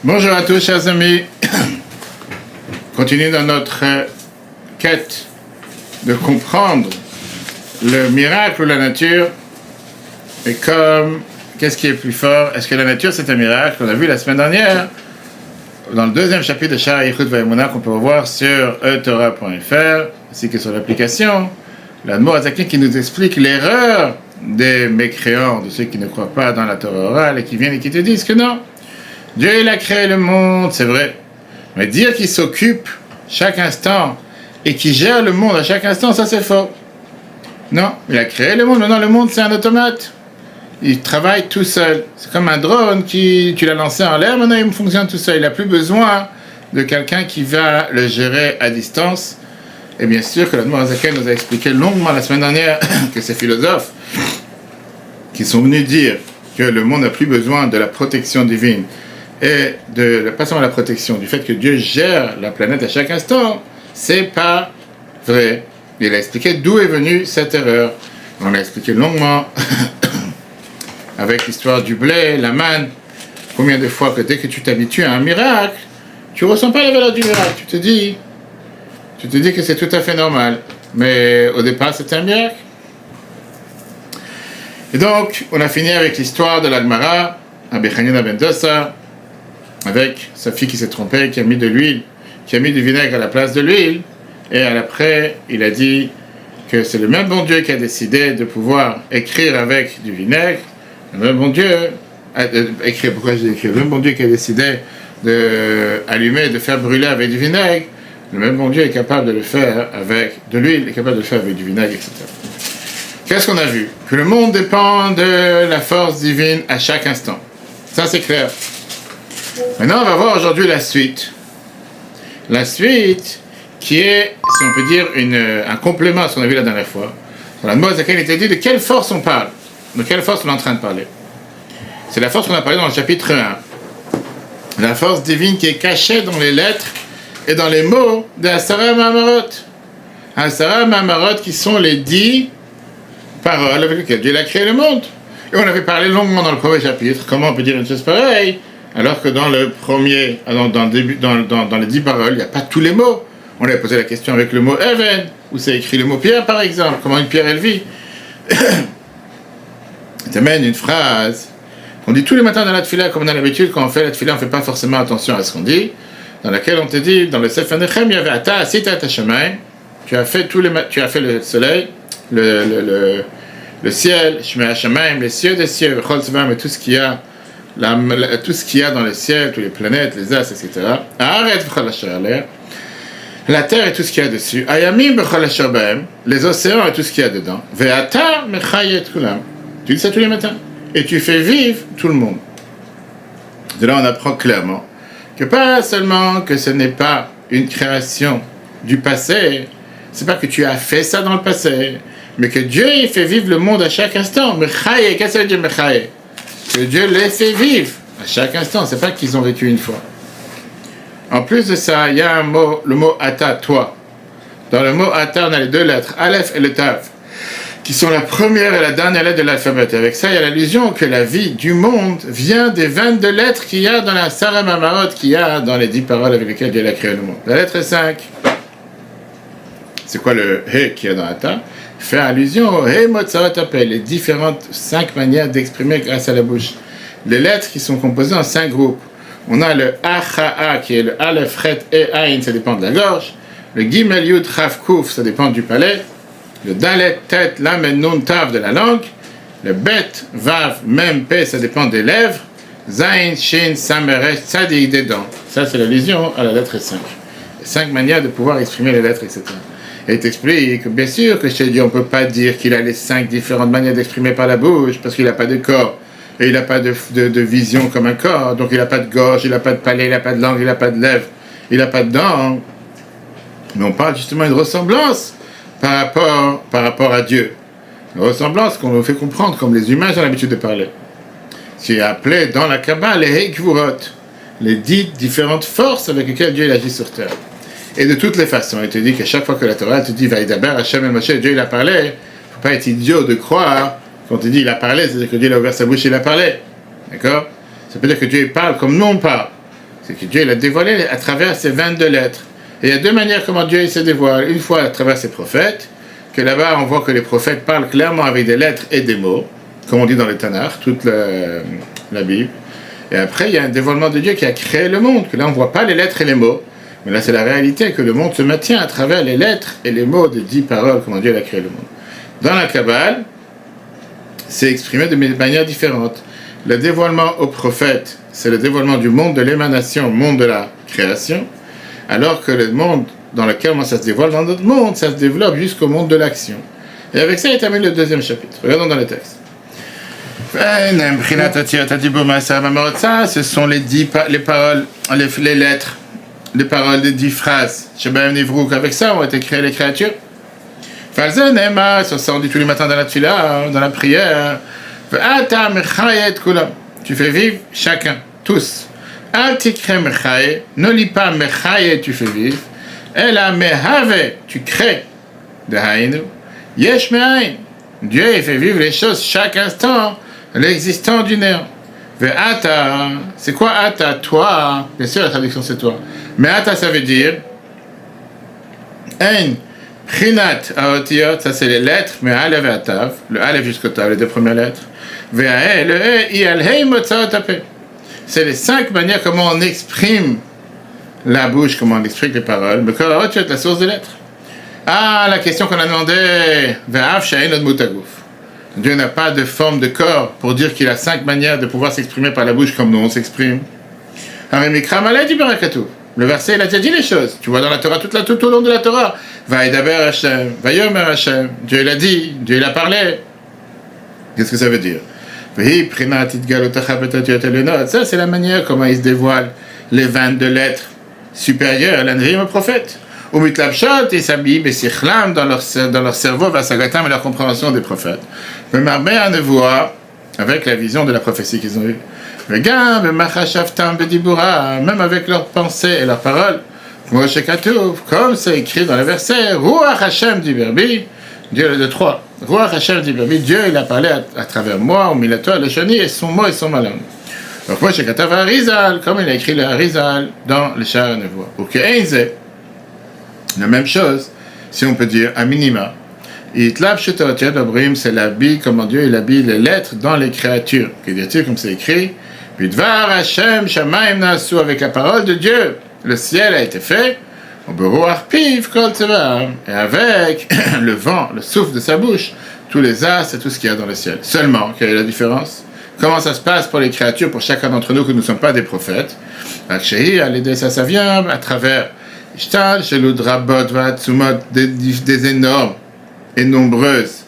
Bonjour à tous, chers amis. Continue dans notre quête de comprendre le miracle ou la nature. Et qu'est-ce qui est plus fort? Est-ce que la nature c'est un miracle? On a vu la semaine dernière, dans le deuxième chapitre de Sha'ar Yichud Va'emunah qu'on peut revoir sur eTorah.fr, ainsi que sur l'application, l'Admor HaZaken qui nous explique l'erreur des mécréants, de ceux qui ne croient pas dans la Torah orale et qui viennent et qui te disent que non, Dieu il a créé le monde, c'est vrai. Mais dire qu'il s'occupe chaque instant et qu'il gère le monde à chaque instant, ça c'est faux. Non, il a créé le monde, maintenant le monde c'est un automate. Il travaille tout seul. C'est comme un drone tu l'as lancé en l'air, maintenant il fonctionne tout seul. Il n'a plus besoin de quelqu'un qui va le gérer à distance. Et bien sûr que l'Admor HaZaken nous a expliqué longuement la semaine dernière que ces philosophes qui sont venus dire que le monde n'a plus besoin de la protection divine et pas seulement la protection, du fait que Dieu gère la planète à chaque instant, c'est pas vrai. Il a expliqué d'où est venue cette erreur. On l'a expliqué longuement avec l'histoire du blé, la manne. Combien de fois que dès que tu t'habitues à un miracle, tu ressens pas la valeur du miracle. Tu te dis que c'est tout à fait normal. Mais au départ, c'était un miracle. Et donc, on a fini avec l'histoire de l'Agmara, Rabbi Hanina ben Dosa, avec sa fille qui s'est trompée, qui a mis de l'huile, qui a mis du vinaigre à la place de l'huile, et après, il a dit que c'est le même bon Dieu qui a décidé de pouvoir écrire avec du vinaigre, le même bon Dieu, pourquoi j'ai écrit, le même bon Dieu qui a décidé d'allumer, de faire brûler avec du vinaigre, le même bon Dieu est capable de le faire avec de l'huile, est capable de le faire avec du vinaigre, etc. Qu'est-ce qu'on a vu? Que le monde dépend de la force divine à chaque instant. Ça, c'est clair. Maintenant, on va voir aujourd'hui la suite. La suite qui est, si on peut dire, un complément à ce qu'on a vu la dernière fois. Dans la Admor HaZaken, il était dit de quelle force on parle. De quelle force on est en train de parler. C'est la force qu'on a parlé dans le chapitre 1. La force divine qui est cachée dans les lettres et dans les mots de Asara Ma'amarot. Asara Ma'amarot qui sont les 10 paroles avec lesquelles Dieu a créé le monde. Et on avait parlé longuement dans le premier chapitre, comment on peut dire une chose pareille, alors que dans le premier, dans les 10 paroles, il n'y a pas tous les mots. On avait posé la question avec le mot Even, où c'est écrit le mot pierre par exemple, comment une pierre elle vit. Ça amène une phrase qu'on dit tous les matins dans la tefila, comme on a l'habitude, quand on fait la tefila, on ne fait pas forcément attention à ce qu'on dit, dans laquelle on te dit, dans le Sefer Nechem, il y avait Ata Asita Et Hashamayim, tu as fait le soleil, le ciel, Shmei Hashamayim, les cieux des cieux, Chol Tzvam, et tout ce qu'il y a, tout ce qu'il y a dans le ciel, toutes les planètes, les astres, etc. Haaretz v'chol asher aleh, la terre et tout ce qu'il y a dessus. Ayamim v'chol asher b'hem, les océans et tout ce qu'il y a dedans. Ve'ata mechayeh et kulam. Tu dis ça tous les matins. Et tu fais vivre tout le monde. De là, on apprend clairement que pas seulement que ce n'est pas une création du passé, c'est pas que tu as fait ça dans le passé, mais que Dieu il fait vivre le monde à chaque instant. Mechayeh, qu'est-ce que ça veut dire Mechayeh? Que Dieu les fait vivre à chaque instant, c'est pas qu'ils ont vécu une fois. En plus de ça, il y a un mot, le mot Ata, toi. Dans le mot Ata, on a les deux lettres, Aleph et le Tav, qui sont la première et la dernière lettre de l'alphabet. Et avec ça, il y a l'allusion que la vie du monde vient des 22 lettres qu'il y a dans la Asara Ma'amarot, qu'il y a dans les 10 paroles avec lesquelles Dieu a créé le monde. La lettre 5, c'est quoi le He qu'il y a dans Ata? Fait allusion au He Motzarot Apel, les différentes 5 manières d'exprimer grâce à la bouche. Les lettres qui sont composées en 5 groupes. On a le Acha'a qui est le Aleph, Chet et Aïn, ça dépend de la gorge. Le Gimel Yud Chaf Kuf, ça dépend du palais. Le Dalet, Tet, Lam et Nun Tav de la langue. Le Bet, Vav, Mem, Pe, ça dépend des lèvres. Zain, Shin, Sameresh, Tzadik des dents. Ça, c'est l'allusion à la lettre 5. 5 manières de pouvoir exprimer les lettres, etc. Et il t'explique, bien sûr, que chez Dieu, on ne peut pas dire qu'il a les 5 différentes manières d'exprimer par la bouche, parce qu'il n'a pas de corps, et il n'a pas de vision comme un corps, donc il n'a pas de gorge, il n'a pas de palais, il n'a pas de langue, il n'a pas de lèvres, il n'a pas de dents. Mais on parle justement d'une ressemblance par rapport à Dieu. Une ressemblance qu'on nous fait comprendre, comme les humains ont l'habitude de parler. qui est appelé dans la Kabbale les Hekvurot, les 10 différentes forces avec lesquelles Dieu il agit sur terre. Et de toutes les façons, il te dit qu'à chaque fois que la Torah te dit Vaïdaber, Hachem et Moshe, Dieu il a parlé, il ne faut pas être idiot de croire, quand on te dit il a parlé, c'est-à-dire que Dieu il a ouvert sa bouche et il a parlé. D'accord? Ça veut dire que Dieu il parle comme nous on parle. C'est que Dieu il a dévoilé à travers ces 22 lettres. Et il y a deux manières comment Dieu il se dévoile. Une fois à travers ses prophètes, que là-bas on voit que les prophètes parlent clairement avec des lettres et des mots, comme on dit dans le Tanakh, toute la Bible. Et après, il y a un dévoilement de Dieu qui a créé le monde, que là on ne voit pas les lettres et les mots. Mais là c'est la réalité, que le monde se maintient à travers les lettres et les mots des 10 paroles, comment Dieu a créé le monde. Dans la Kabbale, c'est exprimé de manières différentes. Le dévoilement aux prophètes, c'est le dévoilement du monde de l'émanation, monde de la création, alors que le monde dans lequel ça se dévoile, dans notre monde, ça se développe jusqu'au monde de l'action. Et avec ça, il termine le deuxième chapitre. Regardons dans le texte. Ça, ce sont les paroles, les lettres, les paroles des 10 phrases. Avec ça, ont été créées les créatures. Ça on dit tous les matins dans la tfila, dans la prière. Tu fais vivre chacun, tous. Ne lis pas mechaye, tu fais vivre. Ela mehave, tu crées. Yesh me'ain. Dieu il fait vivre les choses chaque instant, l'existant du néant. Ve'ata, c'est quoi ata? Toi. Bien sûr, la traduction c'est toi. Mais ata, ça veut dire ein. Prinat aotiyot, ça c'est les lettres, mais alev et atav, le alev jusqu'au tav, les deux premières lettres. Ve'ae, le e, ialhei motzaotape. C'est les 5 manières comment on exprime la bouche, comment on exprime les paroles. Mais quand tu es la source des lettres. Ah, la question qu'on a demandé. Ve'av shain od mutagouf. Dieu n'a pas de forme de corps pour dire qu'il a 5 manières de pouvoir s'exprimer par la bouche comme nous on s'exprime. Harimikra malay du barakatu. Le verset, il a déjà dit les choses. Tu vois dans la Torah, tout au long de la Torah. Vaïdaber Hashem, Vayomer Hashem. Dieu l'a dit, Dieu l'a parlé. Qu'est-ce que ça veut dire? Ça, c'est la manière comment il se dévoile les 22 lettres supérieures à l'Anrim au prophète. Ou mitlabshot, ils s'habillent, et s'ichlament dans leur cerveau, vasagatam et leur compréhension des prophètes. Mais Marbé ne voit avec la vision de la prophétie qu'ils ont eue. Regarde, même avec leurs pensées et leurs paroles, comme c'est écrit dans le verset, Ruach Hashem Diberbi, Dieu de 3. Ruach Hashem Diberbi, Dieu il a parlé à travers moi, au Milato, le Shani, et son mot et son malheur. Donc moi, j'ai Katav Arizal, comme il a écrit le Arizal dans le Shar Nevoa. Ou que Einze, la même chose, si on peut dire, à minima. Itlab Shetaotiad Abrim, c'est l'habit, comment Dieu il habille les lettres dans les créatures. Que dit-il comme c'est écrit? Puis Dvar Hashem Shamaim Nasu, avec la parole de Dieu, le ciel a été fait. Et avec le vent, le souffle de sa bouche, tous les astres et tout ce qu'il y a dans le ciel. Seulement, quelle est la différence? Comment ça se passe pour les créatures, pour chacun d'entre nous que nous ne sommes pas des prophètes? Ça vient à travers des énormes et nombreuses,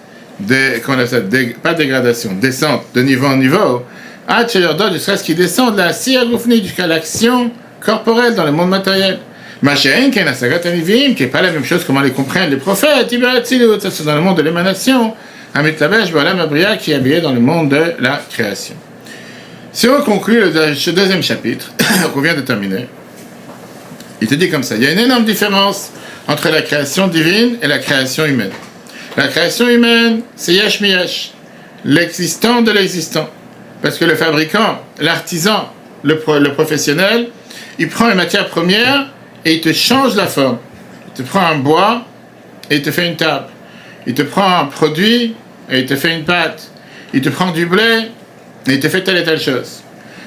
pas dégradation, descente de niveau en niveau, jusqu'à ce qu'ils descendent la siagoufni, jusqu'à l'action corporelle dans le monde matériel. Machéen, qui n'est pas la même chose comment les comprennent les prophètes, ça c'est dans le monde de l'émanation, Amitlabesh, Balam Abria, qui est habillé dans le monde de la création. Si on conclut le deuxième chapitre, qu'on vient de terminer, il te dit comme ça, il y a une énorme différence entre la création divine et la création humaine. La création humaine, c'est Yesh Miyesh, l'existant de l'existant. Parce que le fabricant, l'artisan, le professionnel, il prend une matière première et il te change la forme. Il te prend un bois et il te fait une table. Il te prend un produit et il te fait une pâte. Il te prend du blé et il te fait telle et telle chose.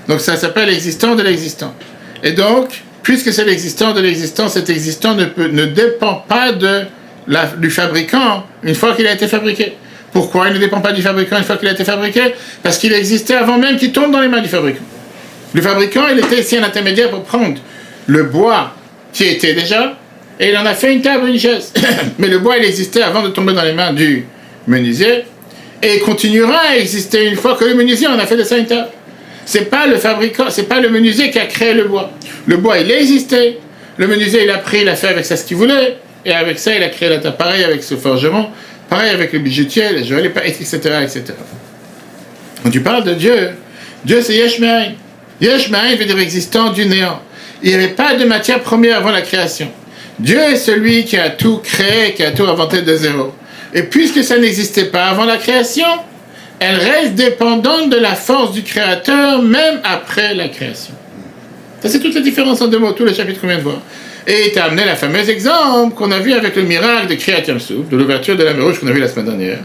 Donc ça s'appelle l'existant de l'existant. Et donc, puisque c'est l'existant de l'existant, cet existant ne dépend pas du fabricant une fois qu'il a été fabriqué. Pourquoi il ne dépend pas du fabricant une fois qu'il a été fabriqué? Parce qu'il existait avant même qu'il tombe dans les mains du fabricant. Le fabricant, il était ici un intermédiaire pour prendre le bois qui était déjà, et il en a fait une table, une chaise. Mais le bois, il existait avant de tomber dans les mains du menuisier, et il continuera à exister une fois que le menuisier en a fait de ça une table. C'est pas le fabricant, c'est pas le menuisier qui a créé le bois. Le bois, il existait. Le menuisier, il a pris, il a fait avec ça ce qu'il voulait, et avec ça, il a créé la table. Pareil avec ce forgeron, pareil avec le bijoutier, les joailliers, etc., etc. Quand tu parles de Dieu, Dieu c'est Yesh Me'ain. Yesh Me'ain veut dire existant du néant. Il n'y avait pas de matière première avant la création. Dieu est celui qui a tout créé, qui a tout inventé de zéro. Et puisque ça n'existait pas avant la création, elle reste dépendante de la force du Créateur, même après la création. Ça, c'est toute la différence en deux mots, tout le chapitre qu'on vient de voir. Et il t'a amené la fameuse exemple qu'on a vu avec le miracle de Kriyat Yam-Souf, de l'ouverture de la mer Rouge qu'on a vu la semaine dernière,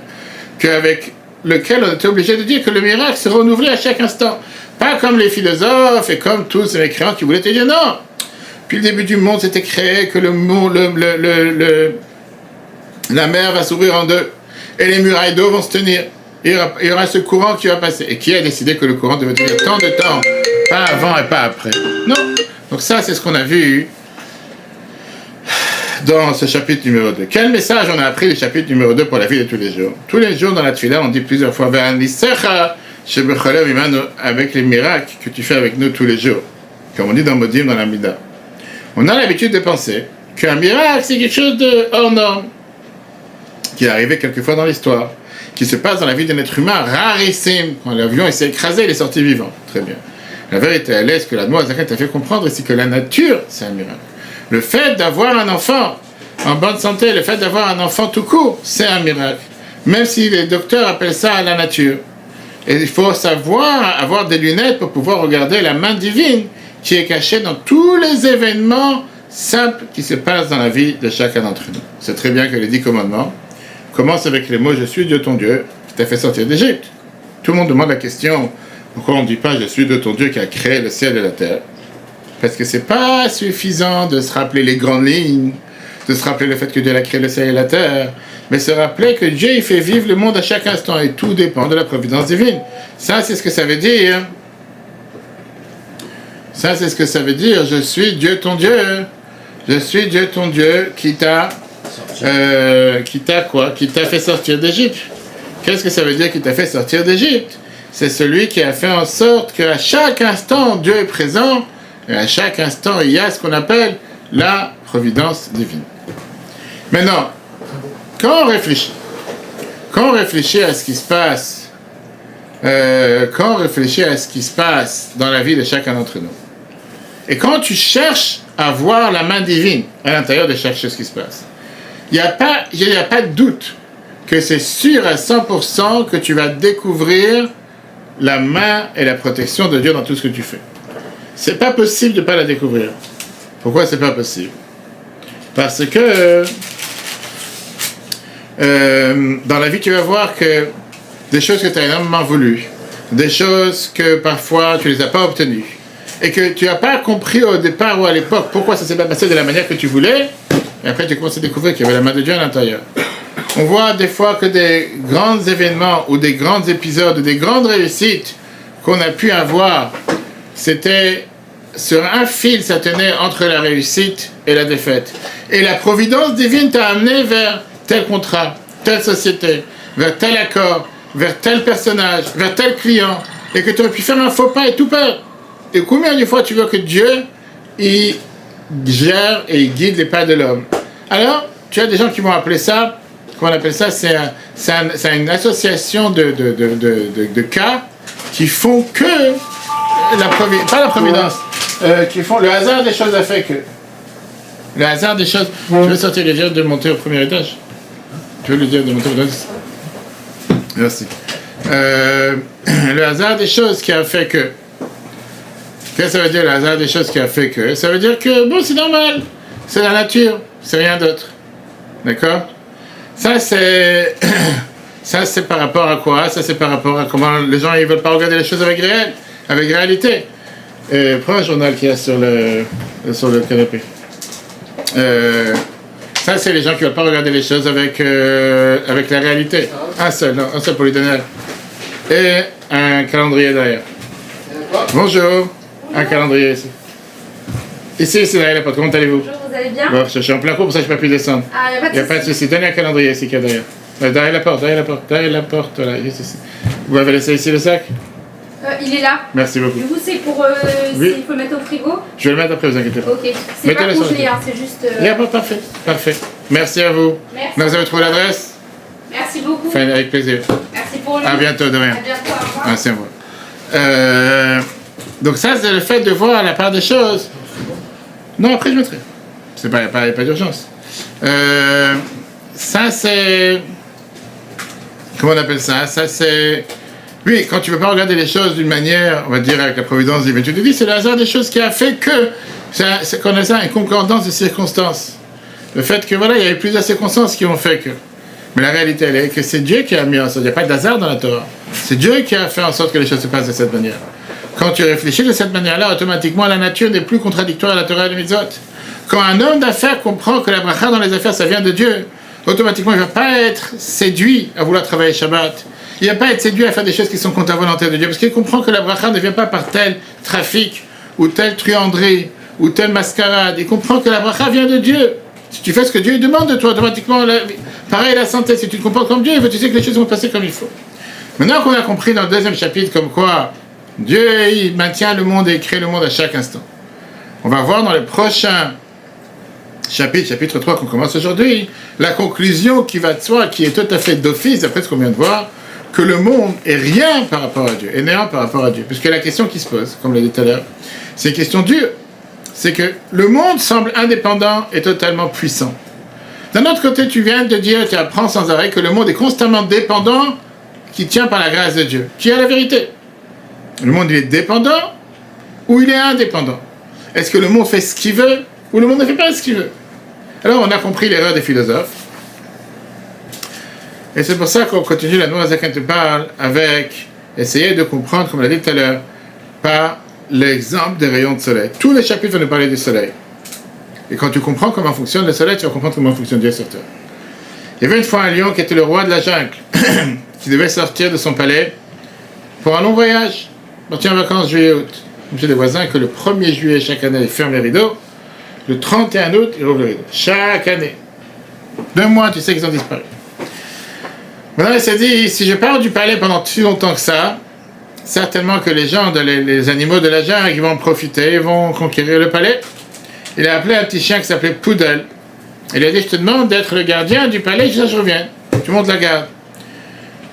qu'avec lequel on était obligé de dire que le miracle se renouvelait à chaque instant. Pas comme les philosophes et comme tous les créants qui voulaient te dire non. Puis le début du monde s'était créé, que la mer va s'ouvrir en deux et les murailles d'eau vont se tenir. Il y aura ce courant qui va passer. Et qui a décidé que le courant devait tenir tant de temps, pas avant et pas après? Non. Donc ça, c'est ce qu'on a vu dans ce chapitre numéro 2. Quel message on a appris du chapitre numéro 2 pour la vie de tous les jours? Tous les jours dans la tefila, on dit plusieurs fois avec les miracles que tu fais avec nous tous les jours. Comme on dit dans Modim, dans la Mida. On a l'habitude de penser qu'un miracle, c'est quelque chose de hors norme, qui est arrivé quelquefois dans l'histoire, qui se passe dans la vie d'un être humain rarissime. Quand l'avion s'est écrasé, il est sorti vivant. Très bien. La vérité, elle est ce que la Noix Zakat t'a fait comprendre, c'est que la nature, c'est un miracle. Le fait d'avoir un enfant en bonne santé, le fait d'avoir un enfant tout court, c'est un miracle. Même si les docteurs appellent ça la nature. Et il faut savoir avoir des lunettes pour pouvoir regarder la main divine qui est cachée dans tous les événements simples qui se passent dans la vie de chacun d'entre nous. C'est très bien que les 10 commandements commencent avec les mots « Je suis Dieu ton Dieu qui t'a fait sortir d'Égypte ». Tout le monde demande la question « Pourquoi on ne dit pas « Je suis Dieu ton Dieu qui a créé le ciel et la terre » Parce que c'est pas suffisant de se rappeler les grandes lignes, de se rappeler le fait que Dieu a créé le ciel et la terre, mais se rappeler que Dieu il fait vivre le monde à chaque instant et tout dépend de la providence divine. Ça, c'est ce que ça veut dire. Ça, c'est ce que ça veut dire. Je suis Dieu ton Dieu. Je suis Dieu ton Dieu qui t'a quoi? Qui t'a fait sortir d'Égypte. Qu'est-ce que ça veut dire qui t'a fait sortir d'Égypte? C'est celui qui a fait en sorte qu'à chaque instant, Dieu est présent, et à chaque instant, il y a ce qu'on appelle la providence divine. Maintenant, quand on réfléchit à ce qui se passe, dans la vie de chacun d'entre nous, et quand tu cherches à voir la main divine à l'intérieur de chaque chose qui se passe, il n'y a pas de doute que c'est sûr à 100% que tu vas découvrir la main et la protection de Dieu dans tout ce que tu fais. C'est pas possible de ne pas la découvrir. Pourquoi c'est pas possible? Parce que dans la vie, tu vas voir que des choses que tu as énormément voulu, des choses que parfois tu ne les as pas obtenues, et que tu n'as pas compris au départ ou à l'époque pourquoi ça s'est pas passé de la manière que tu voulais, et après tu commences à découvrir qu'il y avait la main de Dieu à l'intérieur. On voit des fois que des grands événements ou des grands épisodes ou des grandes réussites qu'on a pu avoir, c'était sur un fil, ça tenait entre la réussite et la défaite. Et la providence divine t'a amené vers tel contrat, telle société, vers tel accord, vers tel personnage, vers tel client, et que tu aurais pu faire un faux pas et tout perdre. Et combien de fois tu veux que Dieu il gère et il guide les pas de l'homme? Alors, tu as des gens qui vont appeler ça, comment on appelle ça, c'est une association de cas qui font que pas la providence, qui font le hasard des choses a fait que. Le hasard des choses. Tu veux sortir les vieux de monter au premier étage? Tu veux lui dire de monter au premier étage? Merci. Le hasard des choses qui a fait que. Qu'est-ce que ça veut dire le hasard des choses qui a fait que? Ça veut dire que, bon, c'est normal. C'est la nature. C'est rien d'autre. D'accord? Ça, c'est par rapport à quoi? Ça, c'est par rapport à comment les gens ils veulent pas regarder les choses avec réalité. Prends un journal qu'il y a sur le canapé. Ça, c'est les gens qui veulent pas regarder les choses avec la réalité. Un seul pour lui donner. Et un calendrier derrière. Bonjour. Un calendrier ici. Ici, c'est derrière la porte. Comment allez-vous? Bonjour, vous allez bien? Bon, je suis en plein cours, pour ça je ne peux pas plus descendre. Ah, il n'y a pas de souci. Donnez un calendrier ici qu'il y a derrière. Derrière la porte, voilà, juste ici. Vous m'avez laissé ici le sac? Il est là. Merci beaucoup. Du coup, c'est pour oui. s'il faut le mettre au frigo? Je vais le mettre après, vous inquiétez pas. Ok. C'est pas congelé, hein, c'est juste... Parfait. Merci à vous. Merci. Vous avez trouvé l'adresse? Merci beaucoup. Enfin, avec plaisir. Merci pour le... À bientôt, de rien. À bientôt, au revoir. Merci à vous. Donc ça, c'est le fait de voir la part des choses. Non, après je mettrai. Il n'y a pas d'urgence. Ça, c'est... Comment on appelle ça? Ça, c'est Oui, quand tu ne veux pas regarder les choses d'une manière, on va dire, avec la providence divine, tu te dis c'est le hasard des choses qui a fait que, c'est qu'on a ça, une concordance de circonstances. Le fait que, voilà, il y avait plusieurs circonstances qui ont fait que. Mais la réalité, elle est que c'est Dieu qui a mis en sorte, il n'y a pas d'hasard dans la Torah. C'est Dieu qui a fait en sorte que les choses se passent de cette manière. Quand tu réfléchis de cette manière-là, automatiquement, la nature n'est plus contradictoire à la Torah et la mitzvot. Quand un homme d'affaires comprend que la bracha dans les affaires, ça vient de Dieu, automatiquement, il ne va pas être séduit à vouloir travailler Shabbat. Il ne va pas être séduit à faire des choses qui sont contre la volonté de Dieu, parce qu'il comprend que la bracha ne vient pas par tel trafic, ou telle truanderie, ou telle mascarade. Il comprend que la bracha vient de Dieu. Si tu fais ce que Dieu demande de toi, automatiquement, pareil la santé, si tu te comportes comme Dieu, tu sais que les choses vont passer comme il faut. Maintenant qu'on a compris dans le deuxième chapitre comme quoi Dieu il maintient le monde et crée le monde à chaque instant, on va voir dans le prochain chapitre 3 qu'on commence aujourd'hui, la conclusion qui va de soi, qui est tout à fait d'office, d'après ce qu'on vient de voir, que le monde est rien par rapport à Dieu, est néant par rapport à Dieu. Puisque la question qui se pose, comme l'a dit tout à l'heure, c'est une question dure. C'est que le monde semble indépendant et totalement puissant. D'un autre côté, tu viens de dire, tu apprends sans arrêt que le monde est constamment dépendant, qui tient par la grâce de Dieu. Qui est la vérité? Le monde, il est dépendant ou il est indépendant? Est-ce que le monde fait ce qu'il veut ou le monde ne fait pas ce qu'il veut? Alors, on a compris l'erreur des philosophes. Et c'est pour ça qu'on continue la Nouvelle Zaken te parle avec essayer de comprendre, comme on l'a dit tout à l'heure, par l'exemple des rayons de soleil. Tous les chapitres vont nous parler du soleil. Et quand tu comprends comment fonctionne le soleil, tu vas comprendre comment fonctionne Dieu sur terre. Il y avait une fois un lion qui était le roi de la jungle, qui devait sortir de son palais pour un long voyage, partir en vacances juillet-août. J'ai des voisins que le 1er juillet chaque année, ils ferment les rideaux, le 31 août, ils ouvrent les rideaux. Chaque année. 2 mois, tu sais qu'ils ont disparu. Maintenant, il s'est dit, si je pars du palais pendant si longtemps que ça, certainement que les gens, les animaux de la jungle, ils vont en profiter, ils vont conquérir le palais. Il a appelé un petit chien qui s'appelait Poodle. Il lui a dit, je te demande d'être le gardien du palais, je reviens. Tu montes la garde.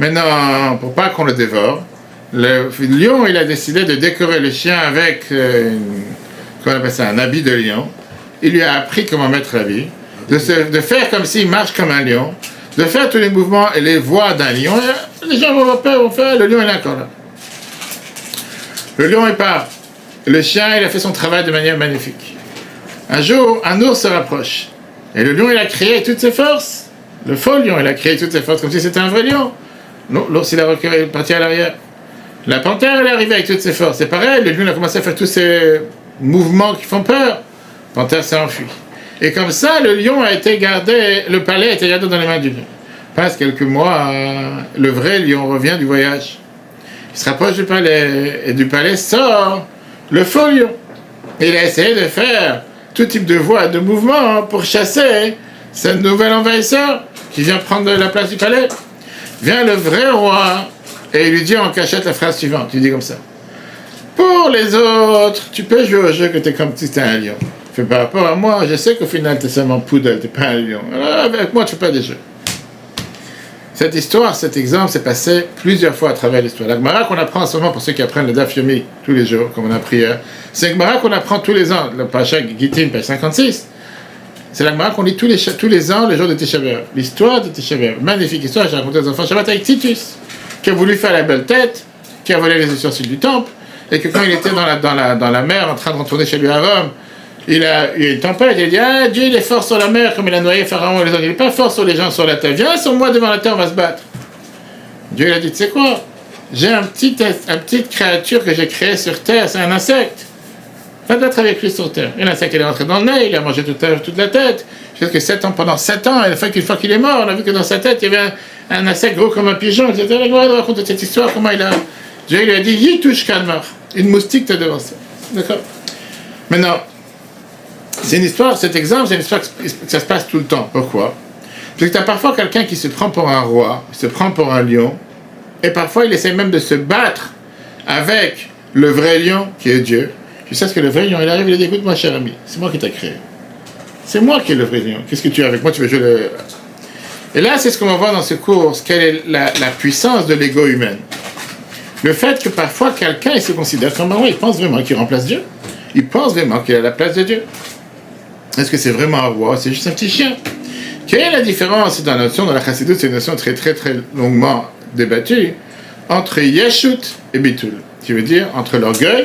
Maintenant, pour pas qu'on le dévore, le lion, il a décidé de décorer le chien avec, comment on appelle ça, un habit de lion. Il lui a appris comment mettre l'habit, de faire comme s'il marche comme un lion, de faire tous les mouvements et les voix d'un lion. Et les gens vont avoir peur, vont faire, le lion il est encore là. Le lion est part. Le chien, il a fait son travail de manière magnifique. Un jour, un ours se rapproche. Et le lion, il a crié avec toutes ses forces. Le faux lion, il a crié avec toutes ses forces, comme si c'était un vrai lion. Non, l'ours, il est parti à l'arrière. La panthère, elle est arrivée avec toutes ses forces. C'est pareil, le lion a commencé à faire tous ces mouvements qui font peur. La panthère s'est enfuie. Et comme ça, le lion a été gardé, le palais a été gardé dans les mains du lion. Passe quelques mois, le vrai lion revient du voyage. Il se rapproche du palais, et du palais sort le faux lion. Et il a essayé de faire tout type de voix, de mouvements pour chasser ce nouvel envahisseur qui vient prendre la place du palais. Vient le vrai roi et il lui dit en cachette la phrase suivante. Il dit comme ça. Pour les autres, tu peux jouer au jeu que tu es comme si tu es un lion. Fait par rapport à moi, je sais qu'au final tu es seulement Poodle, tu n'es pas un lion. Alors avec moi tu fais pas des jeux. Cette histoire, cet exemple s'est passé plusieurs fois à travers l'histoire. La Gemara qu'on apprend en ce moment pour ceux qui apprennent le Daf Yomi tous les jours, comme on a appris hier, c'est la Gemara qu'on apprend tous les ans, le Pacha Gittin, page 56. C'est la Gemara qu'on lit tous les ans, le jour de Tisha B'Av. L'histoire de Tisha B'Av. Magnifique histoire, j'ai raconté aux enfants Shabbat avec Titus, qui a voulu faire la belle tête, qui a volé les ustensiles du temple, et que quand il était dans la mer, en train de retourner chez lui à Rome, il a eu une tempête, il a dit, ah, Dieu il est fort sur la mer, comme il a noyé Pharaon et les autres, il n'est pas fort sur les gens sur la terre, viens sur moi devant la terre, on va se battre. Dieu il a dit, tu sais quoi, j'ai une petite créature que j'ai créée sur terre, c'est un insecte. Va te battre avec lui sur terre. Et l'insecte il est rentré dans le nez, il a mangé toute la tête. Je sais que pendant 7 ans, et une fois qu'il est mort, on a vu que dans sa tête, il y avait un insecte gros comme un pigeon, etc. Il va raconter cette histoire, comment il a... Dieu lui a dit, Yitush Kalmar, une moustique te devancé. D'accord. Maintenant, c'est une histoire, cet exemple, c'est une histoire que ça se passe tout le temps. Pourquoi? Parce que tu as parfois quelqu'un qui se prend pour un roi, se prend pour un lion, et parfois il essaie même de se battre avec le vrai lion, qui est Dieu. Tu sais ce que le vrai lion, il arrive, il dit, écoute, moi, cher ami, c'est moi qui t'ai créé. C'est moi qui est le vrai lion. Qu'est-ce que tu as avec moi? Tu veux jouer le... Et là, c'est ce qu'on va voir dans ce cours, quelle est la puissance de l'ego humain. Le fait que parfois, quelqu'un, il se considère comme un roi, il pense vraiment qu'il remplace Dieu. Il pense vraiment qu'il a la place de Dieu. Est-ce que c'est vraiment un roi? C'est juste un petit chien. Quelle est la différence dans la notion de la chassidut? C'est une notion très, très, très longuement débattue entre Yeshut et Bitul, qui veut dire entre l'orgueil,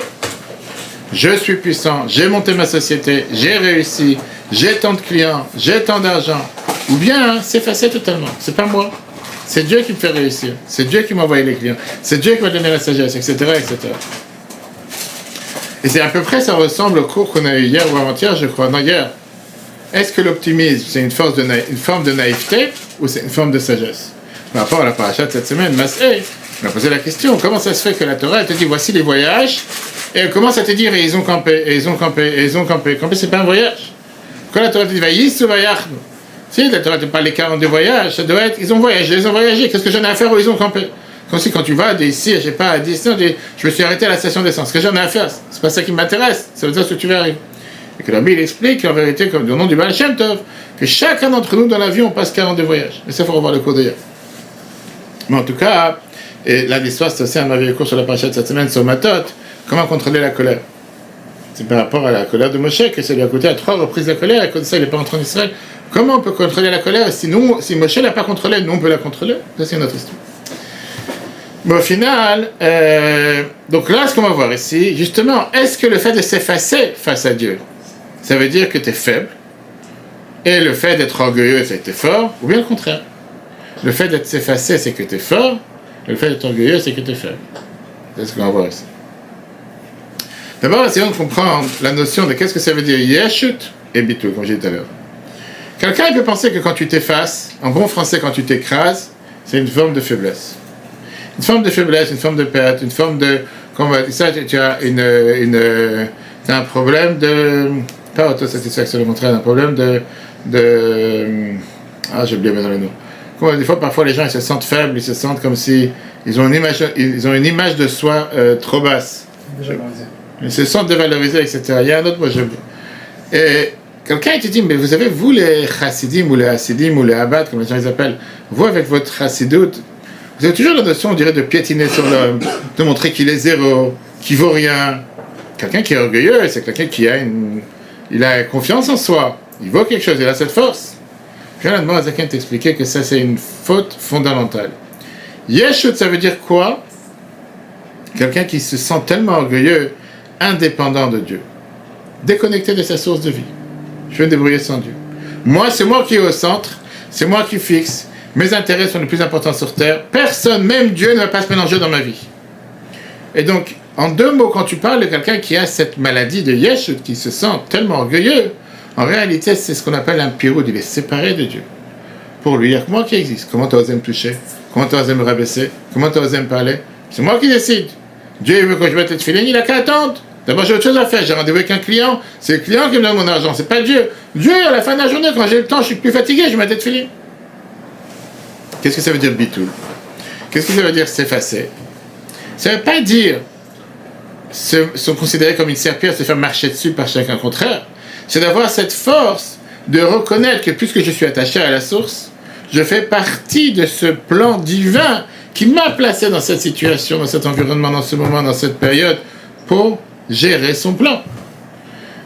je suis puissant, j'ai monté ma société, j'ai réussi, j'ai tant de clients, j'ai tant d'argent, ou bien s'effacer totalement, c'est pas moi, c'est Dieu qui me fait réussir, c'est Dieu qui m'a envoyé les clients, c'est Dieu qui m'a donné la sagesse, etc., etc. Et c'est à peu près, ça ressemble au cours qu'on a eu hier ou avant-hier, je crois, non, hier. Est-ce que l'optimisme, c'est une forme de naïveté ou c'est une forme de sagesse? Par rapport à la paracha de cette semaine, Mas'é, on a posé la question, comment ça se fait que la Torah, elle te dit, voici les voyages, et elle commence à te dire, et ils ont campé, et ils ont campé, et ils ont campé. Camper, c'est pas un voyage. Quand la Torah te dit, vaïs ou vaïachnu, si la Torah te parle des 42 voyages, ça doit être, ils ont voyagé, qu'est-ce que j'en ai à faire où ils ont campé? Comme si quand tu vas d'ici, je sais pas, à 10, je me suis arrêté à la station d'essence, ce que j'en ai à faire, c'est pas ça qui m'intéresse, ça veut dire ce que tu vas arriver. Et que la Bible explique, en vérité, comme au nom du Baal Shem Tov, que chacun d'entre nous dans la vie, on passe 42 voyages. Mais ça, il faut revoir le cours d'hier. Mais en tout cas, et là, l'histoire, c'est aussi un merveilleux cours sur la paracha de cette semaine, sur Matot, comment contrôler la colère. C'est par rapport à la colère de Moshe que ça lui a coûté à 3 reprises la colère, et comme ça, il n'est pas entré en Israël. Comment on peut contrôler la colère? Si Moshe ne l'a pas contrôlée, nous, on peut la contrôler. Ça, c'est une autre histoire. Mais au final, donc là, ce qu'on va voir ici, justement, est-ce que le fait de s'effacer face à Dieu, ça veut dire que tu es faible, et le fait d'être orgueilleux, c'est que tu es fort, ou bien le contraire? Le fait d'être s'effacer, c'est que tu es fort, et le fait d'être orgueilleux, c'est que tu es faible. C'est ce qu'on va voir ici. D'abord, essayons de comprendre la notion de qu'est-ce que ça veut dire Yeshut et Bitul, comme j'ai dit tout à l'heure. Quelqu'un il peut penser que quand tu t'effaces, en bon français, quand tu t'écrases, c'est une forme de faiblesse. Une forme de faiblesse, une forme de perte, une forme de... Comme on va dire ça, tu as un problème de... Pas autosatisfaction, le contraire, un problème j'ai oublié maintenant le nom. Comme des fois, parfois, les gens ils se sentent faibles, ils se sentent comme si ils ont une image de soi trop basse. Ils se sentent dévalorisés, etc. Il y a un autre mot, j'ai oublié. Et quelqu'un te dit, mais vous savez, vous les chassidim ou les hassidim ou les abad, comme les gens les appellent, vous avec votre chassidoute, vous avez toujours la notion, on dirait, de piétiner sur l'homme, de montrer qu'il est zéro, qu'il vaut rien. Quelqu'un qui est orgueilleux, c'est quelqu'un qui il a confiance en soi, il vaut quelque chose, il a cette force. Puis là, demande à quelqu'un t'expliquer que ça, c'est une faute fondamentale. Yeshut, ça veut dire quoi? Quelqu'un qui se sent tellement orgueilleux, indépendant de Dieu, déconnecté de sa source de vie. Je vais me débrouiller sans Dieu. Moi, c'est moi qui est au centre, c'est moi qui fixe, mes intérêts sont les plus importants sur terre, personne, même Dieu, ne va pas se mélanger dans ma vie. Et donc, en deux mots, quand tu parles de quelqu'un qui a cette maladie de Yeshut, qui se sent tellement orgueilleux, en réalité, c'est ce qu'on appelle un piroud, il est séparé de Dieu. Pour lui, il y a moi qui existe. Comment tu as osé me toucher? Comment tu as osé me rabaisser? Comment tu as osé me parler? C'est moi qui décide. Dieu il veut que je mette le tefilin, il n'a qu'à attendre. D'abord, j'ai autre chose à faire. J'ai rendez-vous avec un client. C'est le client qui me donne mon argent, c'est pas Dieu. Dieu, à la fin de la journée, quand j'ai le temps, je suis plus fatigué, je mets le tefilin. Qu'est-ce que ça veut dire bitul? Qu'est-ce que ça veut dire s'effacer? Ça ne veut pas dire sont considérés comme une serpillère, se faire marcher dessus par chacun. Au contraire, c'est d'avoir cette force de reconnaître que puisque je suis attaché à la source, je fais partie de ce plan divin qui m'a placé dans cette situation, dans cet environnement, dans ce moment, dans cette période, pour gérer son plan.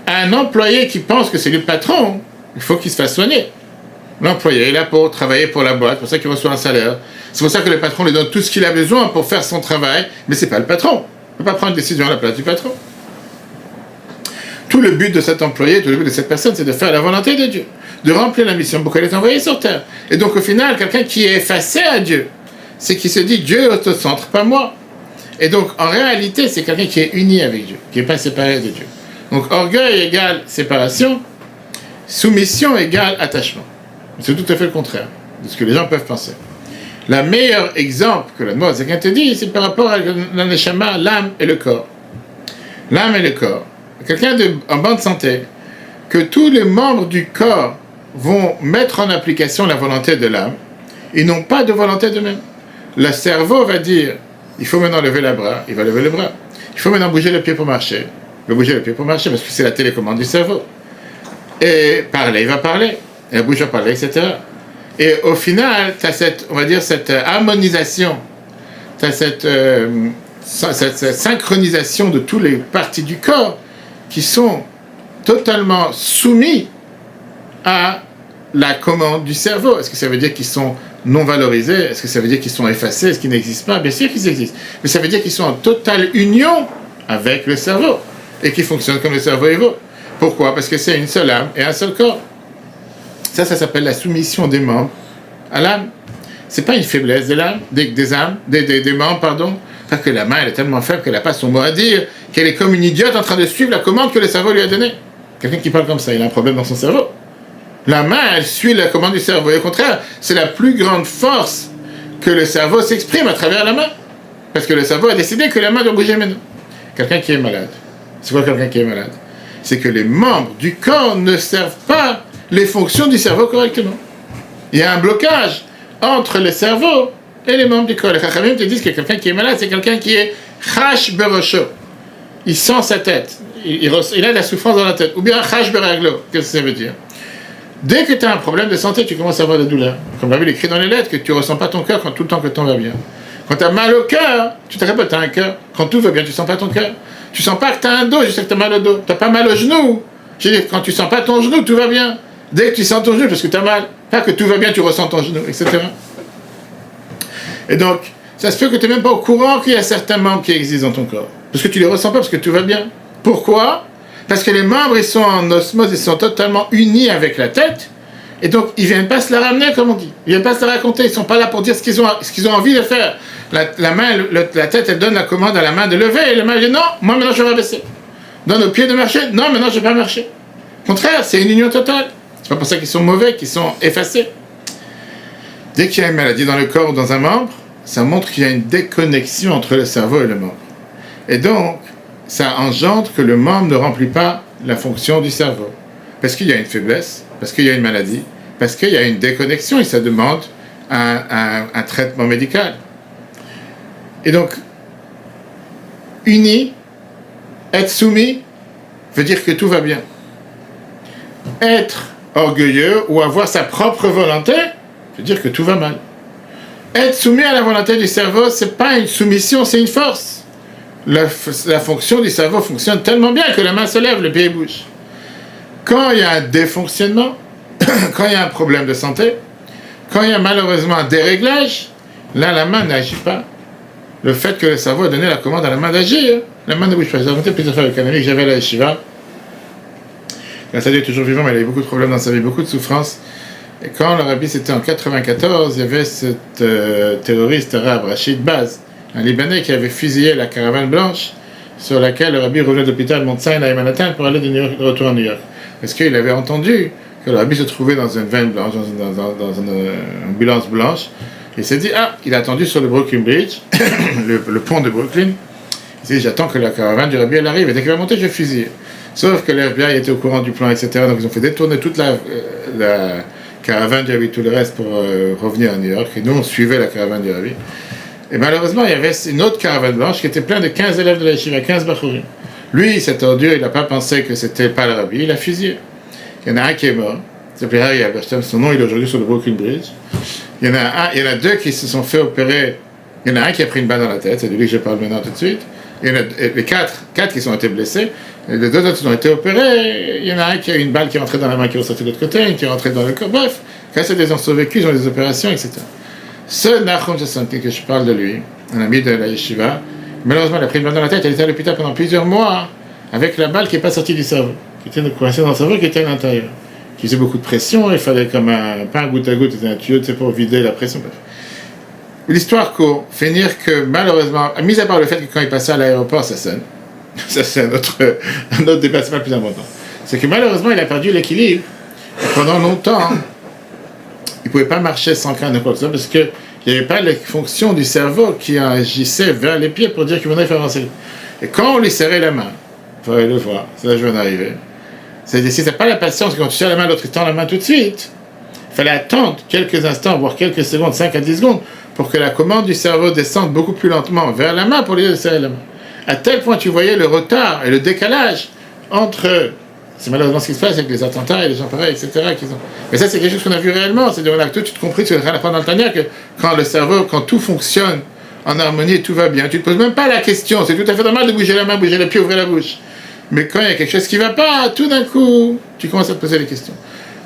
Un employé qui pense que c'est le patron, il faut qu'il se fasse soigner. L'employé est là pour travailler pour la boîte, c'est pour ça qu'il reçoit un salaire. C'est pour ça que le patron lui donne tout ce qu'il a besoin pour faire son travail, mais c'est pas le patron. Il ne peut pas prendre une décision à la place du patron. Tout le but de cet employé, tout le but de cette personne, c'est de faire la volonté de Dieu, de remplir la mission pour qu'elle est envoyée sur terre. Et donc au final, quelqu'un qui est effacé à Dieu, c'est qui se dit Dieu est au centre, pas moi. Et donc en réalité, c'est quelqu'un qui est uni avec Dieu, qui n'est pas séparé de Dieu. Donc orgueil égale séparation, soumission égale attachement. C'est tout à fait le contraire de ce que les gens peuvent penser. Le meilleur exemple que la Noix Zakin te dit, c'est par rapport à l'aneshama, l'âme et le corps. L'âme et le corps. Quelqu'un en bonne santé, que tous les membres du corps vont mettre en application la volonté de l'âme, ils n'ont pas de volonté d'eux-mêmes. Le cerveau va dire, il faut maintenant lever le bras, il va lever le bras. Il faut maintenant bouger le pied pour marcher. Il va bouger le pied pour marcher parce que c'est la télécommande du cerveau. Et parler, il va parler. Et la bouche va parler, etc. Et au final, tu as cette, on va dire, cette harmonisation, tu as cette synchronisation de toutes les parties du corps qui sont totalement soumis à la commande du cerveau. Est-ce que ça veut dire qu'ils sont non valorisés, est-ce que ça veut dire qu'ils sont effacés, est-ce qu'ils n'existent pas? Bien sûr qu'ils existent. Mais ça veut dire qu'ils sont en totale union avec le cerveau et qu'ils fonctionnent comme le cerveau évoque. Pourquoi? Parce que c'est une seule âme et un seul corps. Ça s'appelle la soumission des membres à l'âme. C'est pas une faiblesse de l'âme, des membres, pardon. Parce que la main, elle est tellement faible qu'elle n'a pas son mot à dire, qu'elle est comme une idiote en train de suivre la commande que le cerveau lui a donnée. Quelqu'un qui parle comme ça, il a un problème dans son cerveau. La main, elle suit la commande du cerveau. Et au contraire, c'est la plus grande force que le cerveau s'exprime à travers la main. Parce que le cerveau a décidé que la main doit bouger maintenant. Quelqu'un qui est malade. C'est quoi quelqu'un qui est malade? C'est que les membres du corps ne servent pas les fonctions du cerveau correctement. Il y a un blocage entre le cerveau et les membres du corps. Les Chachamim te disent que quelqu'un qui est malade, c'est quelqu'un qui est chash berosho. Il sent sa tête. Il a de la souffrance dans la tête. Ou bien chash beraglo. Qu'est-ce que ça veut dire? Dès que tu as un problème de santé, tu commences à avoir des douleurs. Comme la Bible écrit dans les lettres, que tu ne ressens pas ton cœur quand tout le temps que tout va bien. Quand tu as mal au cœur, tu te rappelles, tu as un cœur. Quand tout va bien, tu ne sens pas ton cœur. Tu ne sens pas que tu as un dos, je sais que tu as mal au dos. Tu n'as pas mal au genou. Je veux dire, quand tu ne sens pas ton genou, tout va bien. Dès que tu sens ton genou, parce que tu as mal, pas que tout va bien, tu ressens ton genou, etc. Et donc, ça se peut que tu n'es même pas au courant qu'il y a certains membres qui existent dans ton corps. Parce que tu ne les ressens pas, parce que tout va bien. Pourquoi? Parce que les membres, ils sont en osmose, ils sont totalement unis avec la tête. Et donc, ils ne viennent pas se la ramener, comme on dit. Ils ne viennent pas se la raconter. Ils ne sont pas là pour dire ce qu'ils ont envie de faire. La main, la tête, elle donne la commande à la main de lever. Et la main dit non, moi maintenant je vais baisser. Donne aux pieds de marcher. Non, maintenant je ne vais pas marcher. Au contraire, c'est une union totale. C'est pas pour ça qu'ils sont mauvais, qu'ils sont effacés. Dès qu'il y a une maladie dans le corps ou dans un membre, ça montre qu'il y a une déconnexion entre le cerveau et le membre. Et donc, ça engendre que le membre ne remplit pas la fonction du cerveau. Parce qu'il y a une faiblesse, parce qu'il y a une maladie, parce qu'il y a une déconnexion et ça demande un traitement médical. Et donc, uni, être soumis, veut dire que tout va bien. Être orgueilleux ou avoir sa propre volonté, veut dire que tout va mal. Être soumis à la volonté du cerveau, c'est pas une soumission, c'est une force. La fonction du cerveau fonctionne tellement bien que la main se lève, le pied bouge. Quand il y a un défonctionnement, quand il y a un problème de santé, quand il y a malheureusement un déréglage, là la main n'agit pas. Le fait que le cerveau a donné la commande à la main d'agir, la main ne bouge pas. J'ai raconté plusieurs fois avec un ami que j'avais à la yeshiva. Grâce à Dieu, il est toujours vivant, mais il a eu beaucoup de problèmes dans sa vie, beaucoup de souffrances. Et quand le rabbi, c'était en 94, il y avait cet terroriste arabe, Rachid Baz, un Libanais qui avait fusillé la caravane blanche sur laquelle le rabbi revenait de l'hôpital Mont Sinai à Manhattan pour aller de retour à New York. Parce qu'il avait entendu que le rabbi se trouvait dans une vanne blanche, dans une ambulance blanche. Il s'est dit, il a attendu sur le Brooklyn Bridge, le pont de Brooklyn. Il s'est dit, j'attends que la caravane du rabbi elle arrive. Et dès qu'il va monter, je vais fusiller. Sauf que l'FBI était au courant du plan, etc. Donc ils ont fait détourner toute la caravane du rabbi, tout le reste pour revenir à New York. Et nous, on suivait la caravane du rabbi. Et malheureusement, il y avait une autre caravane blanche qui était pleine de 15 élèves de la yeshiva, 15 bachourim. Lui, cet ordure, il n'a pas pensé que c'était pas le rabbi, il a fusillé. Il y en a un qui est mort, il s'appelait Harry Alberstein, son nom il est aujourd'hui sur le Brooklyn Bridge. Il y en a deux qui se sont fait opérer, il y en a un qui a pris une balle dans la tête, c'est de lui que je parle maintenant tout de suite. Il y en a les quatre qui ont été blessés, et les deux autres qui ont été opérés, il y en a un qui a une balle qui est rentrée dans la main qui est ressortie de l'autre côté, une qui est rentrée dans le corps, bref, quand c'est des gens survécus, ils ont des opérations, etc. Ce Nachum Chassanti, que je parle de lui, un ami de la yeshiva, malheureusement, il a pris une balle dans la tête, il était à l'hôpital pendant plusieurs mois, avec la balle qui n'est pas sortie du cerveau, qui était coincée dans le cerveau, qui était à l'intérieur, qui faisait beaucoup de pression, il fallait comme pas un goutte à goutte, c'était un tuyau, pour vider la pression, bref. L'histoire court, finir que malheureusement, mis à part le fait que quand il passait à l'aéroport, ça sonne, ça c'est un autre déplacement plus important, c'est que malheureusement, il a perdu l'équilibre, et pendant longtemps, il ne pouvait pas marcher sans craindre quoi que ce soit, parce qu'il n'y avait pas les fonctions du cerveau qui agissaient vers les pieds pour dire qu'il venait faire avancer. Et quand on lui serrait la main, il faudrait le voir, c'est là que je viens d'arriver. C'est-à-dire, si tu n'as pas la patience, quand tu serres la main, l'autre il tend la main tout de suite. Il fallait attendre quelques instants, voire quelques secondes, 5 à 10 secondes, pour que la commande du cerveau descende beaucoup plus lentement vers la main pour lui serrer la main. À tel point, tu voyais le retard et le décalage entre... C'est malheureusement ce qui se passe avec les attentats et les gens pareils, etc. Mais ça, c'est quelque chose qu'on a vu réellement. C'est-à-dire, on a tout compris, tu vas apprendre dans le Tania, que quand le cerveau, quand tout fonctionne en harmonie, tout va bien. Tu ne te poses même pas la question. C'est tout à fait normal de bouger la main, bouger les pieds, ouvrir la bouche. Mais quand il y a quelque chose qui ne va pas, tout d'un coup, tu commences à te poser des questions.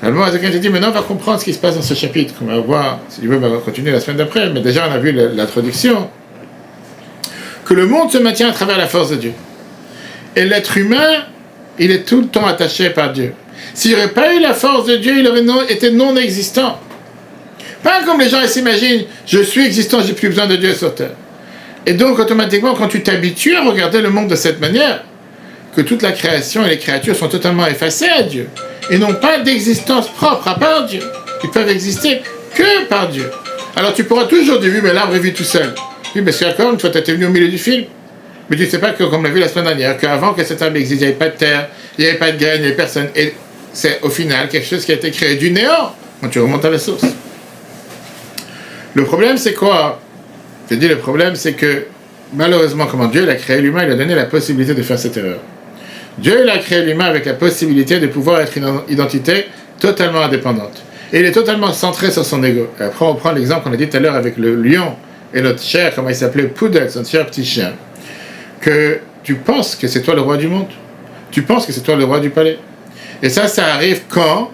Alors, quelqu'un te dit, maintenant on va comprendre ce qui se passe dans ce chapitre, qu'on va voir, si tu veux, on va continuer la semaine d'après, mais déjà on a vu l'introduction, que le monde se maintient à travers la force de Dieu. Et l'être humain, il est tout le temps attaché par Dieu. S'il n'y aurait pas eu la force de Dieu, il aurait été non existant. Pas comme les gens s'imaginent, je suis existant, j'ai plus besoin de Dieu sur terre. Et donc automatiquement, quand tu t'habitues à regarder le monde de cette manière, que toute la création et les créatures sont totalement effacées à Dieu, et n'ont pas d'existence propre à part Dieu. Ils peuvent exister que par Dieu. Alors tu pourras toujours dire, oui, mais l'arbre vit tout seul. Oui, parce qu'accord, une fois tu étais venu au milieu du film, mais tu ne sais pas que, comme on l'a vu la semaine dernière, qu'avant que cet arbre existe, il n'y avait pas de terre, il n'y avait pas de graines, il n'y avait personne. Et c'est au final quelque chose qui a été créé du néant, quand tu remontes à la source. Le problème, c'est quoi? Je dis, le problème, c'est que, malheureusement, comment Dieu l'a créé l'humain, il a donné la possibilité de faire cette erreur. Dieu l'a créé l'humain avec la possibilité de pouvoir être une identité totalement indépendante. Et il est totalement centré sur son ego. Et après, on prend l'exemple qu'on a dit tout à l'heure avec le lion et notre cher, comment il s'appelait, Poodle, son cher petit chien. Que tu penses que c'est toi le roi du monde. Tu penses que c'est toi le roi du palais. Et ça arrive quand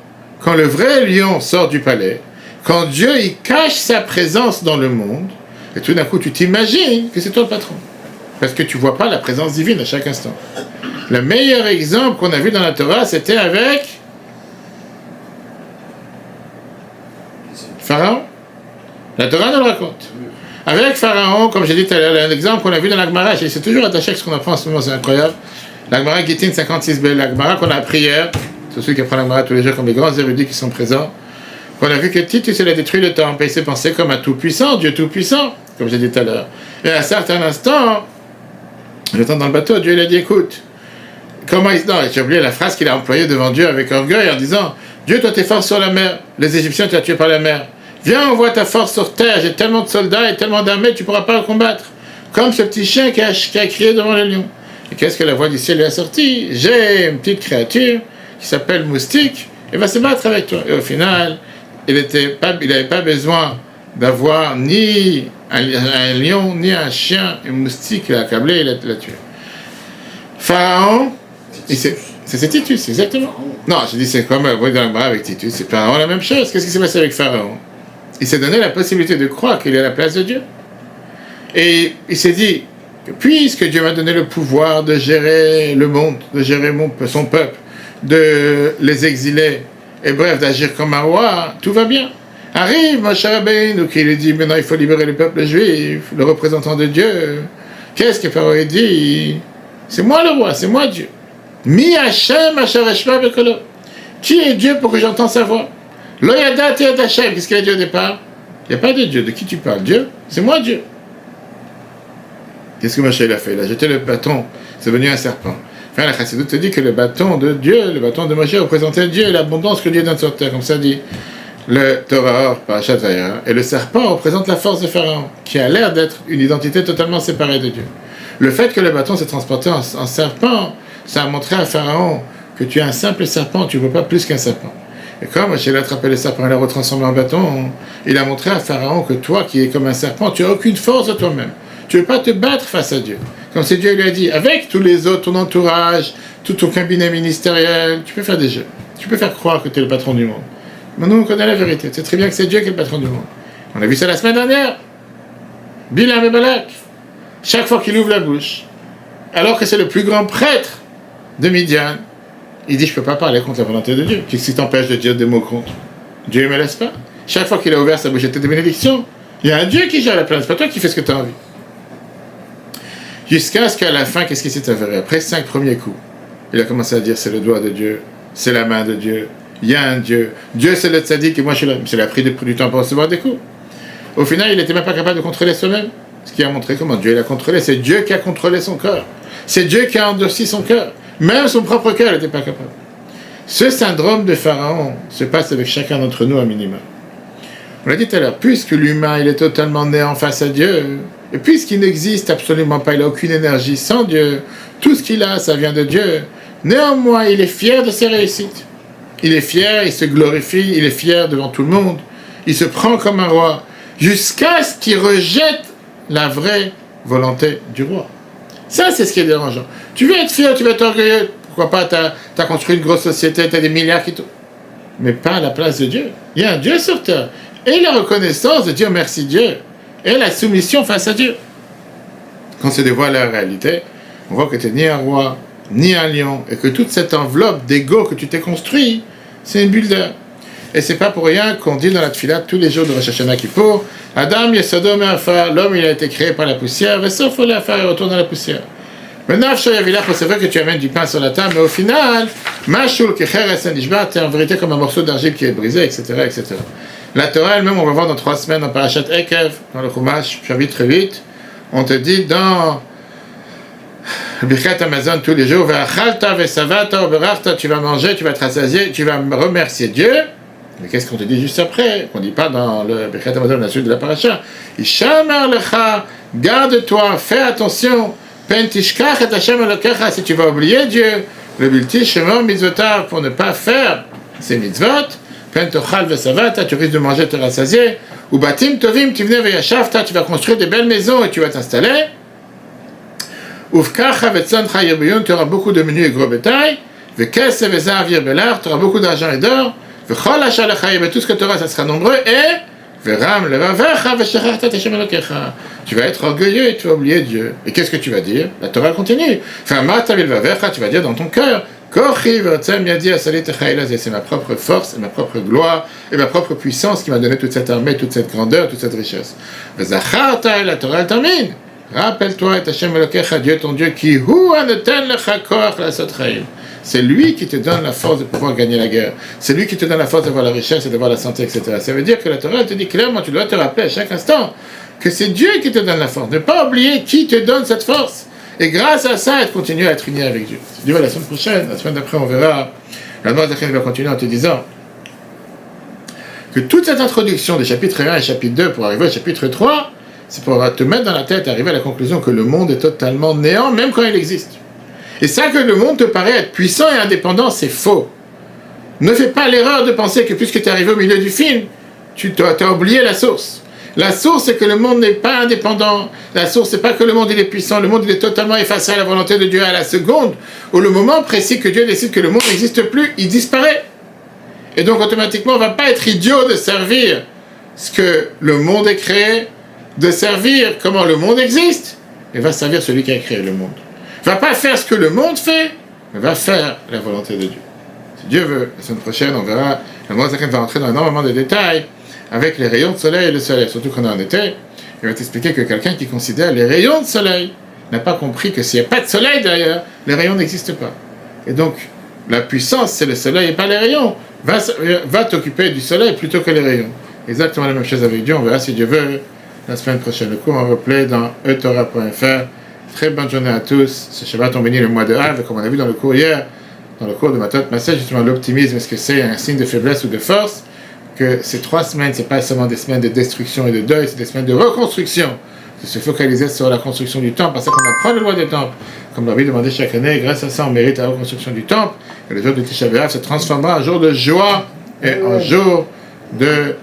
le vrai lion sort du palais, quand Dieu, il cache sa présence dans le monde, et tout d'un coup, tu t'imagines que c'est toi le patron. Parce que tu ne vois pas la présence divine à chaque instant. Le meilleur exemple qu'on a vu dans la Torah, c'était avec Pharaon. La Torah nous le raconte. Avec Pharaon, comme j'ai dit tout à l'heure, l'exemple qu'on a vu dans la Gemara, c'est toujours attaché à ce qu'on apprend en ce moment, c'est incroyable. La Gemara Gittin 56b, la Gemara qu'on a appris hier, c'est ceux qui apprennent la Gemara tous les jours, comme les grands érudits qui sont présents, qu'on a vu que Titus, il a détruit le temple, et il s'est pensé comme un tout-puissant, Dieu tout-puissant, comme j'ai dit tout à l'heure. Et à un certain instant, j'étais dans le bateau, Dieu il a dit, écoute, comment il... Non, j'ai oublié la phrase qu'il a employée devant Dieu avec orgueil en disant, Dieu, toi t'es fort sur la mer, les Égyptiens tu as tué par la mer. Viens, on voit ta force sur terre, j'ai tellement de soldats et tellement d'armées, tu ne pourras pas combattre. Comme ce petit chien qui a crié devant le lion. Et qu'est-ce que la voix du ciel lui a sorti? J'ai une petite créature qui s'appelle Moustique, et va se battre avec toi. Et au final, il n'avait pas besoin d'avoir ni un lion, ni un chien, un moustique qui l'a accablé, il l'a tué. Pharaon, c'est Titus, exactement. Non, je dis c'est comme dans la bras avec Titus, c'est Pharaon la même chose. Qu'est-ce qui s'est passé avec Pharaon? Il s'est donné la possibilité de croire qu'il est à la place de Dieu. Et il s'est dit, puisque Dieu m'a donné le pouvoir de gérer le monde, de gérer son peuple, de les exiler, et bref, d'agir comme un roi, tout va bien. Arrive Moshe Rabbeinu, qui lui dit, maintenant il faut libérer le peuple juif, le représentant de Dieu. Qu'est-ce que Pharaon dit? C'est moi le roi, c'est moi Dieu. Mi Hashem asher eshma bekolo. Qui est Dieu pour que j'entende sa voix? Lo yadati et Hashem. Qu'est-ce qu'il a dit au départ? Il n'y a pas de Dieu. De qui tu parles? Dieu? C'est moi Dieu. Qu'est-ce que Moshe a fait? Il a jeté le bâton. C'est devenu un serpent. Enfin, la Chassidut te dit que le bâton de Dieu, le bâton de Moshe représentait Dieu et l'abondance que Dieu donne sur terre. Comme ça dit le Torah, Parashat Vayera. Et le serpent représente la force de Pharaon, qui a l'air d'être une identité totalement séparée de Dieu. Le fait que le bâton s'est transporté en serpent, ça a montré à Pharaon que tu es un simple serpent, tu ne veux pas plus qu'un serpent. Et comme Moshe a attrapé le serpent et l'a retransformé en bâton, il a montré à Pharaon que toi, qui es comme un serpent, tu n'as aucune force de toi-même. Tu ne veux pas te battre face à Dieu. Comme c'est Dieu lui a dit, avec tous les autres, ton entourage, tout ton cabinet ministériel, tu peux faire des jeux. Tu peux faire croire que tu es le patron du monde. Mais nous, on connaît la vérité. C'est très bien que c'est Dieu qui est le patron du monde. On a vu ça la semaine dernière. Bilam et Balak. Chaque fois qu'il ouvre la bouche, alors que c'est le plus grand prêtre de Midian, il dit, je ne peux pas parler contre la volonté de Dieu. Qu'est-ce qui t'empêche de dire des mots contre? Dieu ne me laisse pas. Chaque fois qu'il a ouvert sa bouche, c'était des bénédictions. Il y a un Dieu qui gère la planète, c'est pas toi qui fais ce que tu as envie. Jusqu'à ce qu'à la fin, qu'est-ce qui s'est avéré? Après 5 premiers coups, il a commencé à dire, c'est le doigt de Dieu, c'est la main de Dieu, il y a un Dieu. Dieu, c'est le tzaddik et moi, je suis là. Il a pris du temps pour recevoir des coups. Au final, il n'était même pas capable de contrôler soi-même. Ce qui a montré comment Dieu l'a contrôlé. C'est Dieu qui a contrôlé son cœur. C'est Dieu qui a endurci son cœur. Même son propre cœur n'était pas capable. Ce syndrome de Pharaon se passe avec chacun d'entre nous à minimum. On l'a dit tout à l'heure, puisque l'humain il est totalement néant face à Dieu, et puisqu'il n'existe absolument pas, il n'a aucune énergie sans Dieu, tout ce qu'il a, ça vient de Dieu. Néanmoins, il est fier de ses réussites. Il est fier, il se glorifie, il est fier devant tout le monde. Il se prend comme un roi, jusqu'à ce qu'il rejette la vraie volonté du roi. Ça, c'est ce qui est dérangeant. Tu veux être fier, tu veux être orgueilleux. Pourquoi pas, tu as construit une grosse société, tu as des milliards qui tournent. mais pas à la place de Dieu. Il y a un Dieu sur terre. Et la reconnaissance de dire merci Dieu, et la soumission face à Dieu. Quand se dévoile la réalité, on voit que tu n'es ni un roi, ni un lion, et que toute cette enveloppe d'ego que tu t'es construit, c'est une bulle d'air. Et c'est pas pour rien qu'on dit dans la Tfila tous les jours de Rosh Hashanah Kippour, Adam Yesodom Afar, l'homme il a été créé par la poussière, et sauf la affaire, il retourne dans la poussière. Maintenant, c'est vrai que tu amènes du pain sur la table, mais au final, Mashul Kecheres Nishbat, t'es en vérité comme un morceau d'argile qui est brisé, etc., etc. La Torah elle-même, on va voir dans 3 semaines dans Parashat Ekev, dans le Chumash, chapitre 8, on te dit dans Birkat Amazon tous les jours, Ve'achalta ve'savata ve'berachta, tu vas manger, tu vas te rassasier, tu vas remercier Dieu. Mais qu'est-ce qu'on te dit juste après? On ne dit pas dans le Birkat Amazon, la suite de la paracha. Ishamar lecha, garde-toi, fais attention. Pen tishkach et Hashem elokecha, si tu vas oublier Dieu, le bilti shemor mitzvotav, pour ne pas faire ces mitzvot. Pen tochal ve'savata, tu risques de manger et te rassasier. Ou batim tovim tivne ve'yashavta, tu vas construire des belles maisons et tu vas t'installer. Ufkacha ve'tzancha yirbiyun, tu auras beaucoup de menus et gros bétail. Ve'kese ve'zav yirbelar, tu auras beaucoup d'argent et d'or. Ve'chol hashalecha, et tout ce que tu auras, ça sera nombreux. Et ve'ram levavecha ve'shechachta Hashem elokecha, tu vas être orgueilleux et tu vas oublier Dieu. Et qu'est-ce que tu vas dire? La Torah continue. Fa'amata ve'levavecha, tu vas dire dans ton cœur, Kochi ve'otzem yadi asali techailazé, c'est ma propre force et ma propre gloire et ma propre puissance qui m'a donné toute cette armée, toute cette grandeur, toute cette richesse. Ve'zacharta, la Torah termine. Rappelle-toi, et Hashem Elokecha, Dieu ton Dieu, qui hu anoten lecha koach la'asot chaim. C'est lui qui te donne la force de pouvoir gagner la guerre. C'est lui qui te donne la force d'avoir la richesse et d'avoir la santé, etc. Ça veut dire que la Torah te dit clairement, tu dois te rappeler à chaque instant que c'est Dieu qui te donne la force. Ne pas oublier qui te donne cette force. Et grâce à ça, tu continues à être uni avec Dieu. Dieu, la semaine prochaine, la semaine d'après, on verra. La Noire Zachem va continuer en te disant que toute cette introduction des chapitres 1 et chapitre 2 pour arriver au chapitre 3, c'est pour te mettre dans la tête et arriver à la conclusion que le monde est totalement néant, même quand il existe. Et ça que le monde te paraît être puissant et indépendant, c'est faux. Ne fais pas l'erreur de penser que puisque tu es arrivé au milieu du film, tu as oublié la source. La source, c'est que le monde n'est pas indépendant. La source, c'est pas que le monde il est puissant. Le monde il est totalement effacé à la volonté de Dieu. À la seconde, ou le moment précis que Dieu décide que le monde n'existe plus, il disparaît. Et donc automatiquement, on ne va pas être idiot de servir ce que le monde est créé, de servir comment le monde existe, et va servir celui qui a créé le monde. Va pas faire ce que le monde fait, mais va faire la volonté de Dieu. Si Dieu veut, la semaine prochaine, on verra, la Moïse va rentrer dans énormément de détails avec les rayons de soleil et le soleil, surtout qu'on est en été. Il va t'expliquer que quelqu'un qui considère les rayons de soleil n'a pas compris que s'il n'y a pas de soleil derrière, les rayons n'existent pas. Et donc, la puissance, c'est le soleil et pas les rayons. Va t'occuper du soleil plutôt que les rayons. Exactement la même chose avec Dieu, on verra si Dieu veut la semaine prochaine. Le cours en replay dans etora.fr. Très bonne journée à tous. Ce Shabbat, on bénit le mois de Av, comme on a vu dans le cours hier, dans le cours de Matot Massé, justement l'optimisme, est-ce que c'est un signe de faiblesse ou de force? Que ces 3 semaines, c'est pas seulement des semaines de destruction et de deuil, c'est des semaines de reconstruction. De se focaliser sur la construction du temple, parce qu'on apprend le loi des temples. Comme l'avait demandé chaque année, et grâce à ça, on mérite la reconstruction du temple. Et le jour de Tisha B'Av se transformera en jour de joie et en jour de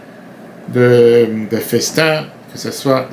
festin, que ce soit